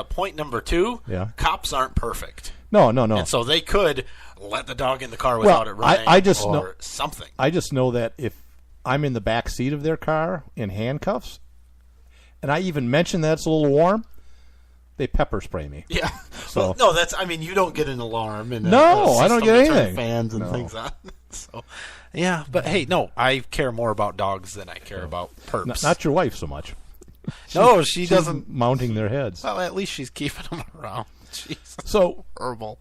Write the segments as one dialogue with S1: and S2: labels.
S1: Point number 2.
S2: Yeah.
S1: Cops aren't perfect.
S2: No.
S1: And so they could let the dog in the car without it running or something.
S2: I just know that if I'm in the back seat of their car in handcuffs, and I even mention that it's a little warm, they pepper spray me.
S1: Yeah.
S2: So
S1: no, you don't get an alarm and
S2: I don't get anything.
S1: Fans and things on. So, yeah, but hey, no, I care more about dogs than I care about perps.
S2: Not your wife so much.
S1: She doesn't
S2: mounting their heads.
S1: Well, at least she's keeping them around. Jesus.
S2: So
S1: horrible.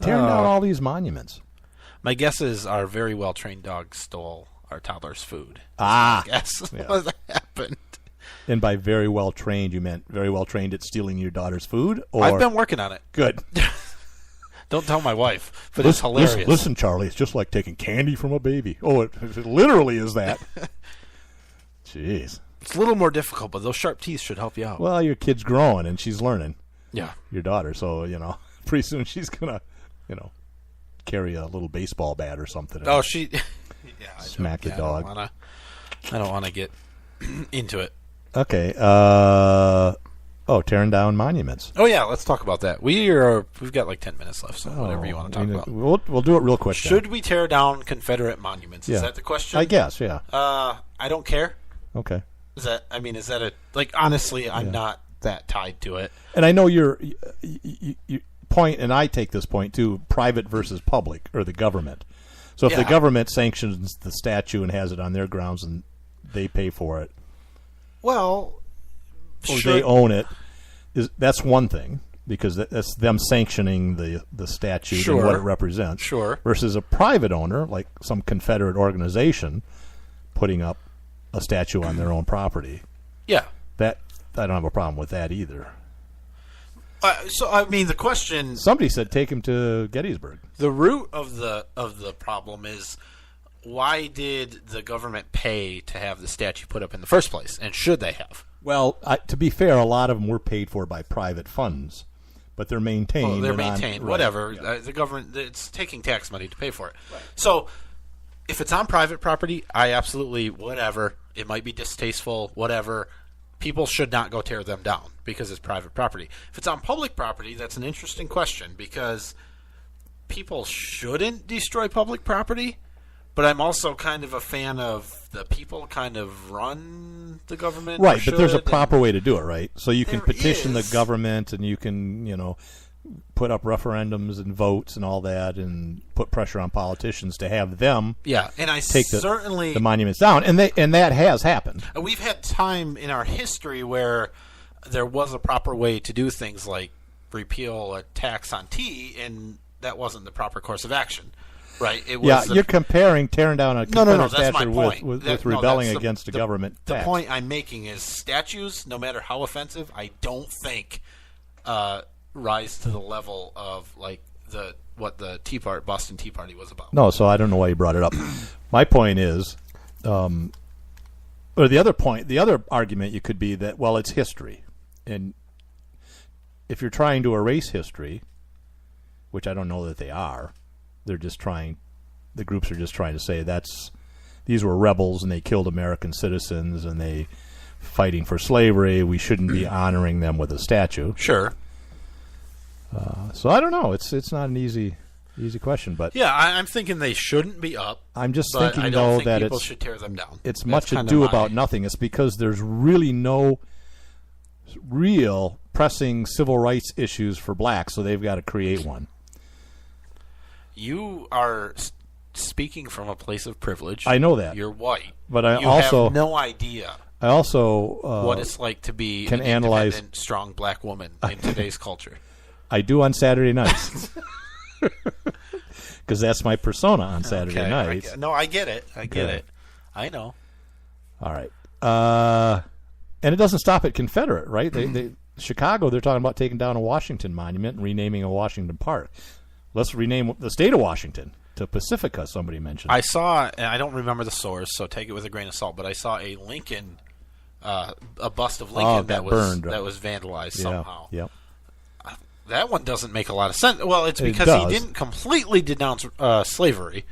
S2: Tearing down all these monuments.
S1: My guess is our very well trained dog stole our toddler's food.
S2: I
S1: guess
S2: yeah.
S1: what happened.
S2: And by very well trained, you meant very well trained at stealing your daughter's food? Or
S1: I've been working on it.
S2: Good.
S1: Don't tell my wife, but it's hilarious.
S2: Listen, Charlie, it's just like taking candy from a baby. Oh, it literally is that. Jeez.
S1: It's a little more difficult, but those sharp teeth should help you out.
S2: Well, your kid's growing, and she's learning.
S1: Yeah.
S2: Your daughter, so, pretty soon she's going to, carry a little baseball bat or something.
S1: Oh, she...
S2: smack the dog.
S1: I don't want to get into it.
S2: Okay. Tearing down monuments.
S1: Oh yeah, let's talk about that. We've got like 10 minutes left, so whatever you want to talk about.
S2: We'll do it real quick.
S1: Should we tear down Confederate monuments? Is that the question?
S2: I guess, yeah.
S1: I don't care.
S2: Okay.
S1: Is that a honestly, I'm not that tied to it.
S2: And I know your point, and I take this point too, private versus public, or the government. So if the government sanctions the statue and has it on their grounds and they pay for it,
S1: well,
S2: or they own it, that's one thing, because that's them sanctioning the statute and what it represents.
S1: Sure.
S2: Versus a private owner, like some Confederate organization, putting up a statue on their own property.
S1: Yeah.
S2: I don't have a problem with that either.
S1: The question...
S2: Somebody said take him to Gettysburg.
S1: The root of the problem is, why did the government pay to have the statue put up in the first place, and should they have?
S2: Well, to be fair, a lot of them were paid for by private funds, but they're maintained.
S1: Oh, they're maintained. Whatever.
S2: Right, yeah.
S1: The government, it's taking tax money to pay for it. Right. So, if it's on private property, I absolutely, whatever. It might be distasteful, whatever. People should not go tear them down because it's private property. If it's on public property, that's an interesting question, because people shouldn't destroy public property, but I'm also kind of a fan of the people kind of run the government.
S2: Right, but there's a proper way to do it, right? So you can petition the
S1: is.
S2: government, and you can, put up referendums and votes and all that, and put pressure on politicians to have them
S1: and I
S2: take
S1: certainly
S2: the monuments down, and that has happened.
S1: We've had time in our history where there was a proper way to do things like repeal a tax on tea, and that wasn't the proper course of action. Right? It was
S2: you're comparing tearing down a Confederate statue with rebelling against a government tax.
S1: The point I'm making is statues, no matter how offensive, I don't think rise to the level of what the Boston Tea Party was about.
S2: No, so I don't know why you brought it up. My point is, or the other argument you could be that, well, it's history, and if you're trying to erase history, which I don't know that they are. The groups are just trying to say these were rebels and they killed American citizens and they fighting for slavery. We shouldn't be honoring them with a statue.
S1: Sure.
S2: So I don't know. It's not an easy question, but
S1: yeah, I'm thinking they shouldn't be up.
S2: I'm just
S1: but
S2: thinking
S1: I don't
S2: though
S1: think
S2: that
S1: people should tear them down.
S2: It's much ado about nothing. It's because there's really no real pressing civil rights issues for blacks, so they've got to create one.
S1: You are speaking from a place of privilege.
S2: I know that.
S1: You're white.
S2: But
S1: you have no idea what it's like to be an independent, strong black woman in today's culture.
S2: I do on Saturday nights. Because that's my persona on Saturday nights.
S1: I get it. I get it. I know.
S2: All right. And it doesn't stop at Confederate, right? Chicago, they're talking about taking down a Washington monument and renaming a Washington Park. Let's rename the state of Washington to Pacifica, somebody mentioned.
S1: I saw, and I don't remember the source, so take it with a grain of salt, but I saw a Lincoln, a bust of Lincoln that was vandalized somehow.
S2: Yep.
S1: That one doesn't make a lot of sense. Well, it's because he didn't completely denounce slavery.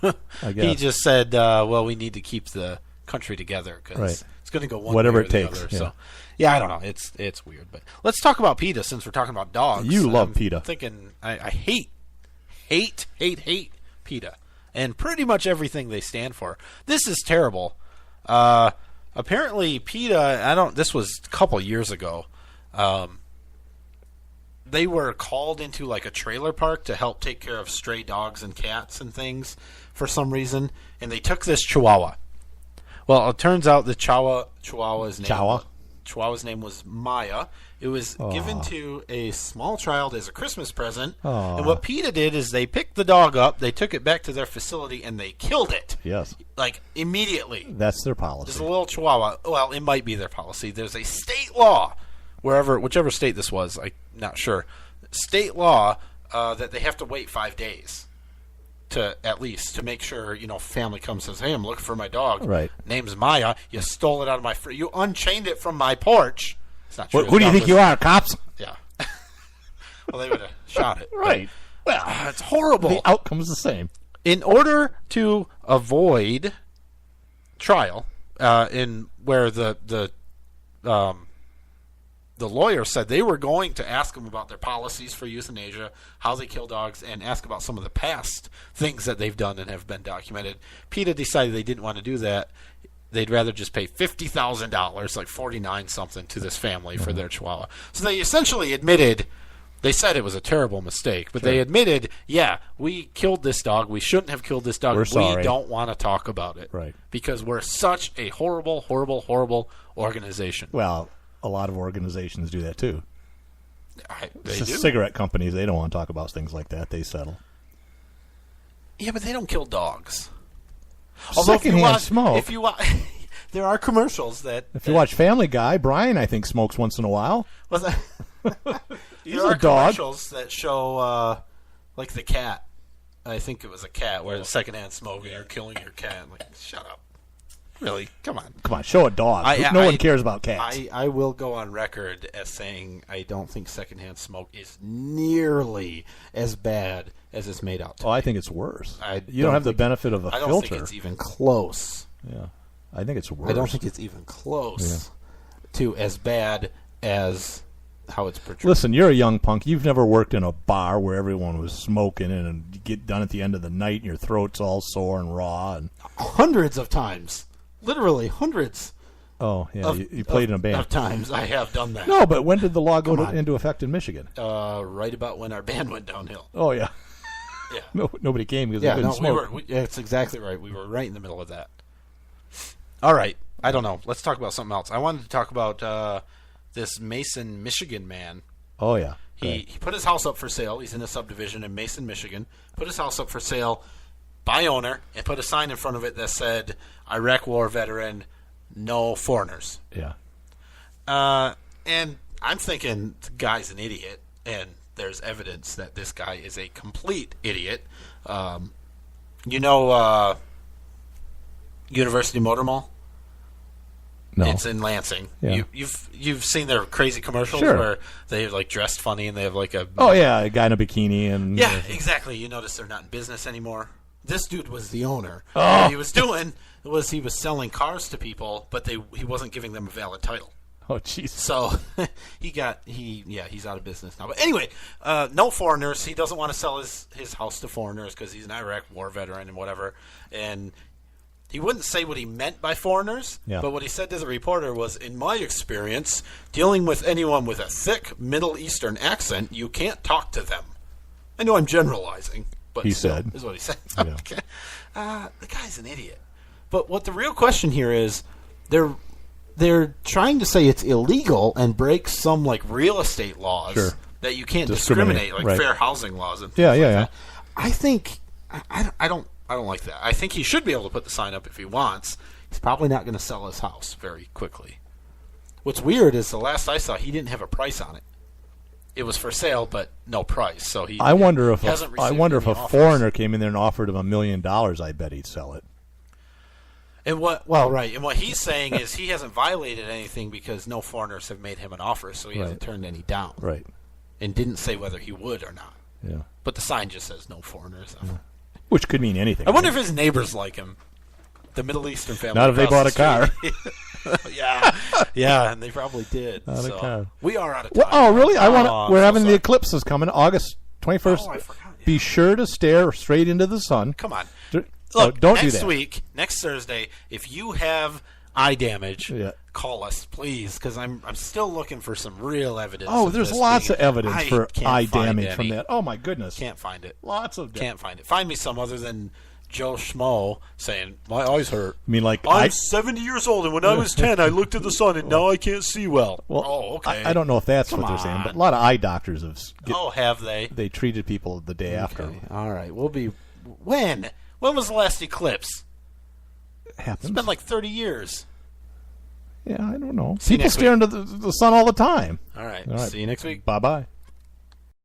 S2: I guess.
S1: He just said, well, we need to keep the country together because it's going to go one
S2: whatever
S1: way
S2: it
S1: or the
S2: takes.
S1: other.
S2: Yeah.
S1: So, yeah, I don't know. It's weird, but let's talk about PETA since we're talking about dogs.
S2: You love
S1: I'm
S2: PETA.
S1: Thinking I hate PETA and pretty much everything they stand for. This is terrible. Apparently, PETA. This was a couple years ago. They were called into like a trailer park to help take care of stray dogs and cats and things for some reason, and they took this Chihuahua. Well, it turns out the Chihuahua's name was Maya. It was given to a small child as a Christmas present. And what PETA did is they picked the dog up, they took it back to their facility, and they killed it.
S2: Yes.
S1: Like, immediately.
S2: That's their policy.
S1: There's a little Chihuahua. Well, it might be their policy. There's a state law, whichever state this was, I'm not sure. State law that they have to wait 5 days. To make sure, family comes and says, hey, I'm looking for my dog.
S2: Right.
S1: Name's Maya. You stole it out of my you unchained it from my porch. It's not true.
S2: Who do you think you are, cops?
S1: Yeah. Well, they would have shot it.
S2: Right.
S1: Well, it's horrible.
S2: The outcome's the same.
S1: In order to avoid trial, where the lawyer said they were going to ask them about their policies for euthanasia, how they kill dogs, and ask about some of the past things that they've done and have been documented. PETA decided they didn't want to do that. They'd rather just pay $50,000, like 49 something, to this family for their Chihuahua. So they essentially admitted, they said it was a terrible mistake, but they admitted, yeah, we killed this dog. We shouldn't have killed this dog.
S2: We're sorry.
S1: We don't want to talk about it.
S2: Right.
S1: Because we're such a horrible, horrible, horrible organization.
S2: Well, a lot of organizations do that too.
S1: They do.
S2: Cigarette companies, they don't want to talk about things like that. They settle.
S1: Yeah, but they don't kill dogs.
S2: Secondhand smoke.
S1: If you watch, there are commercials that.
S2: If you watch Family Guy, Brian, I think, smokes once in a while.
S1: There are commercials that show, like the cat. I think it was a cat where the secondhand smoke and you're killing your cat. I'm like, shut up. Really? Come on. Show a dog. No one cares about cats.
S2: I
S1: will go on record as saying I don't think secondhand smoke is nearly as bad as it's made out to be.
S2: I think it's worse. You don't have the benefit of a filter.
S1: I don't think it's even close.
S2: Yeah. I think it's worse.
S1: I don't think it's even close to as bad as how it's portrayed.
S2: Listen, you're a young punk. You've never worked in a bar where everyone was smoking and you get done at the end of the night and your throat's all sore and raw. And
S1: hundreds of times. Literally hundreds.
S2: Oh, yeah. You played in a band.
S1: Of times I have done that.
S2: No, but when did the law go into effect in Michigan?
S1: Right about when our band went downhill.
S2: Oh, yeah.
S1: Yeah.
S2: Nobody came because they couldn't smoke.
S1: That's exactly right. We were right in the middle of that. All right. I don't know. Let's talk about something else. I wanted to talk about this Mason, Michigan man.
S2: Oh, yeah.
S1: He put his house up for sale. He's in a subdivision in Mason, Michigan. Put his house up for sale by owner and put a sign in front of it that said, Iraq War veteran, no foreigners.
S2: Yeah.
S1: And I'm thinking the guy's an idiot, and there's evidence that this guy is a complete idiot. University Motor Mall?
S2: No.
S1: It's in Lansing.
S2: Yeah.
S1: You've seen their crazy commercials where they like dressed funny and they have like a
S2: a guy in a bikini and
S1: exactly. You notice they're not in business anymore. This dude was the owner.
S2: Oh.
S1: What he was doing was he was selling cars to people, but he wasn't giving them a valid title.
S2: Oh, jeez.
S1: So he's out of business now. But anyway, no foreigners. He doesn't want to sell his house to foreigners because he's an Iraq War veteran and whatever. And he wouldn't say what he meant by foreigners, but what he said to the reporter was, in my experience, dealing with anyone with a thick Middle Eastern accent, you can't talk to them. I know I'm generalizing, but
S2: he said
S1: is what he said.
S2: Yeah.
S1: Okay. The guy's an idiot. But what the real question here is, they're trying to say it's illegal and break some like real estate laws that you can't discriminate, like fair housing laws and things like that. I think I don't like that. I think he should be able to put the sign up if he wants. He's probably not going to sell his house very quickly. What's weird is the last I saw, he didn't have a price on it. It was for sale, but no price. So
S2: I wonder if
S1: a
S2: foreigner came in there and offered him $1 million. I bet he'd sell it.
S1: And what he's saying is he hasn't violated anything because no foreigners have made him an offer, so he hasn't turned any down.
S2: Right.
S1: And didn't say whether he would or not.
S2: Yeah.
S1: But the sign just says no foreigners.
S2: Yeah. Which could mean anything.
S1: I wonder if his neighbors like him. The Middle Eastern family.
S2: Not if they bought a car.
S1: yeah, and they probably did.
S2: Not a car.
S1: We are out of time.
S2: Well, oh, really? We're having the
S1: sorry.
S2: eclipses coming August 21st.
S1: Oh, I forgot. Yeah.
S2: Be sure to stare straight into the sun.
S1: Come on.
S2: Look, don't do that.
S1: Next week, next Thursday, if you have eye damage,
S2: Yeah.
S1: call us, please, because I'm still looking for some real evidence.
S2: Oh,
S1: of
S2: there's
S1: this
S2: lots
S1: being-
S2: of evidence
S1: I
S2: for
S1: can't
S2: eye
S1: find
S2: damage
S1: any.
S2: from that. Oh, my goodness.
S1: Can't find it.
S2: Lots of
S1: Can't find it. Find me some other than Joe Schmo saying, my eyes hurt.
S2: I mean, like,
S1: I'm 70 years old, and when I was 10, I looked at the sun, and now I can't see well.
S2: Well,
S1: okay.
S2: I don't know if that's
S1: Come
S2: what they're saying, but
S1: on.
S2: a lot of eye doctors
S1: Have they?
S2: they treated people the day after.
S1: Okay. All right. We'll be... When? When was the last eclipse?
S2: It happens.
S1: It's been like 30 years.
S2: Yeah, I don't know.
S1: See you
S2: People
S1: next
S2: stare into the sun all the time.
S1: All right.
S2: All right.
S1: See you next week.
S2: Bye-bye.